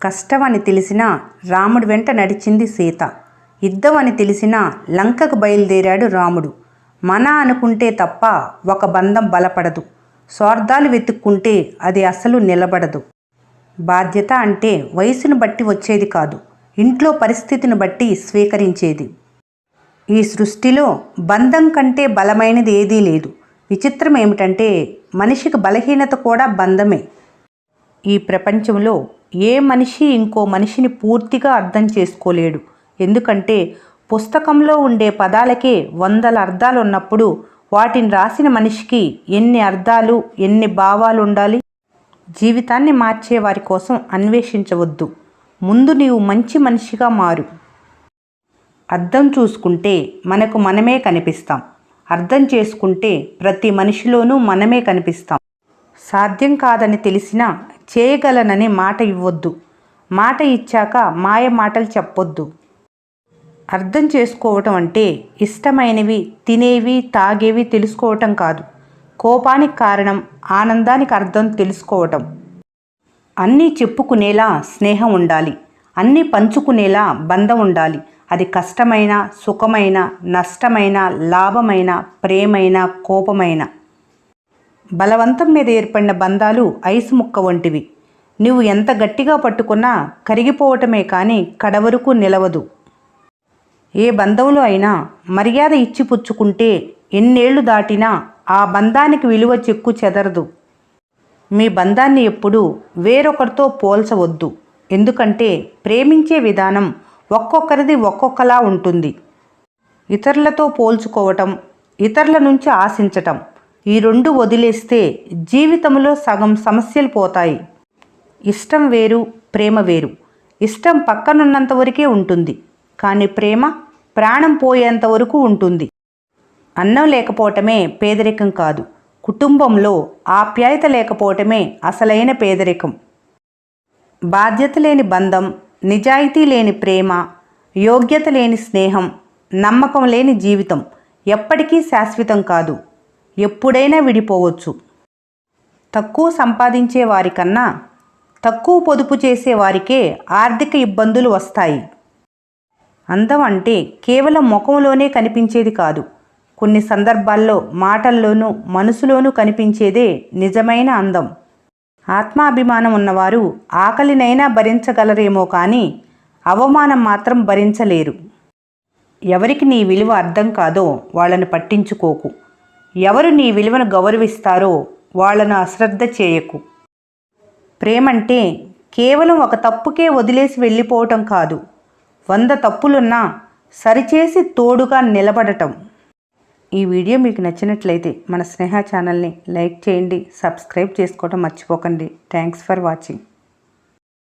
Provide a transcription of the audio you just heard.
కష్టమని తెలిసినా రాముడి వెంట నడిచింది సీత. యుద్ధమని తెలిసినా లంకకు బయలుదేరాడు రాముడు. మన అనుకుంటే తప్ప ఒక బంధం బలపడదు. స్వార్థాలు వెతుక్కుంటే అది అసలు నిలబడదు. బాధ్యత అంటే వయసును బట్టి వచ్చేది కాదు, ఇంట్లో పరిస్థితిని బట్టి స్వీకరించేది. ఈ సృష్టిలో బంధం కంటే బలమైనది ఏదీ లేదు. విచిత్రం ఏమిటంటే మనిషికి బలహీనత కూడా బంధమే. ఈ ప్రపంచంలో ఏ మనిషి ఇంకో మనిషిని పూర్తిగా అర్థం చేసుకోలేడు. ఎందుకంటే పుస్తకంలో ఉండే పదాలకే వందల అర్థాలు ఉన్నప్పుడు వాటిని రాసిన మనిషికి ఎన్ని అర్థాలు, ఎన్ని భావాలు ఉండాలి? జీవితాన్ని మార్చే వారి కోసం అన్వేషించవద్దు. ముందు నీవు మంచి మనిషిగా మారు. అర్థం చూసుకుంటే మనకు మనమే కనిపిస్తాం. అర్థం చేసుకుంటే ప్రతి మనిషిలోనూ మనమే కనిపిస్తాం. సాధ్యం కాదని తెలిసినా చేయగలనని మాట ఇవ్వొద్దు. మాట ఇచ్చాక మాయ మాటలు చెప్పొద్దు. అర్థం చేసుకోవటం అంటే ఇష్టమైనవి తినేవి తాగేవి తెలుసుకోవటం కాదు. కోపానికి కారణం, ఆనందానికి అర్థం తెలుసుకోవటం. అన్నీ చెప్పుకునేలా స్నేహం ఉండాలి. అన్నీ పంచుకునేలా బంధం ఉండాలి. అది కష్టమైన, సుఖమైన, నష్టమైన, లాభమైన, ప్రేమైన, కోపమైన. బలవంతం మీద ఏర్పడిన బంధాలు ఐసు ముక్క వంటివి. నువ్వు ఎంత గట్టిగా పట్టుకున్నా కరిగిపోవటమే కానీ కడవరకు నిలవదు. ఏ బంధంలో అయినా మర్యాద ఇచ్చి పుచ్చుకుంటే ఎన్నేళ్లు దాటినా ఆ బంధానికి విలువ చెక్కు చెదరదు. మీ బంధాన్ని ఎప్పుడూ వేరొకరితో పోల్చవద్దు. ఎందుకంటే ప్రేమించే విధానం ఒక్కొక్కరిది ఒక్కొక్కలా ఉంటుంది. ఇతరులతో పోల్చుకోవటం, ఇతరుల నుంచి ఆశించటం, ఈ రెండు వదిలేస్తే జీవితంలో సగం సమస్యలు పోతాయి. ఇష్టం వేరు, ప్రేమ వేరు. ఇష్టం పక్కనున్నంత వరకే ఉంటుంది, కానీ ప్రేమ ప్రాణం పోయేంత వరకు ఉంటుంది. అన్నం లేకపోవటమే పేదరికం కాదు, కుటుంబంలో ఆప్యాయత లేకపోవటమే అసలైన పేదరికం. బాధ్యత లేని బంధం, నిజాయితీ లేని ప్రేమ, యోగ్యత లేని స్నేహం, నమ్మకం లేని జీవితం ఎప్పటికీ శాశ్వతం కాదు. ఎప్పుడైనా విడిపోవచ్చు. తక్కువ సంపాదించే వారికన్నా తక్కువ పొదుపు చేసే వారికే ఆర్థిక ఇబ్బందులు వస్తాయి. అందం అంటే కేవలం ముఖంలోనే కనిపించేది కాదు. కొన్ని సందర్భాల్లో మాటల్లోనూ మనసులోనూ కనిపించేదే నిజమైన అందం. ఆత్మాభిమానం ఉన్నవారు ఆకలినైనా భరించగలరేమో కానీ అవమానం మాత్రం భరించలేరు. ఎవరికి నీ విలువ అర్థం కాదో వాళ్ళను పట్టించుకోకు. ఎవరు నీ విలువను గౌరవిస్తారో వాళ్ళను అశ్రద్ధ చేయకు. ప్రేమంటే కేవలం ఒక తప్పుకే వదిలేసి వెళ్ళిపోవటం కాదు, 100 తప్పులున్నా సరిచేసి తోడుగా నిలబడటం. ఈ వీడియో మీకు నచ్చినట్లయితే మన స్నేహ ఛానల్ని లైక్ చేయండి, సబ్స్క్రైబ్ చేసుకోవడం మర్చిపోకండి. Thanks for watching.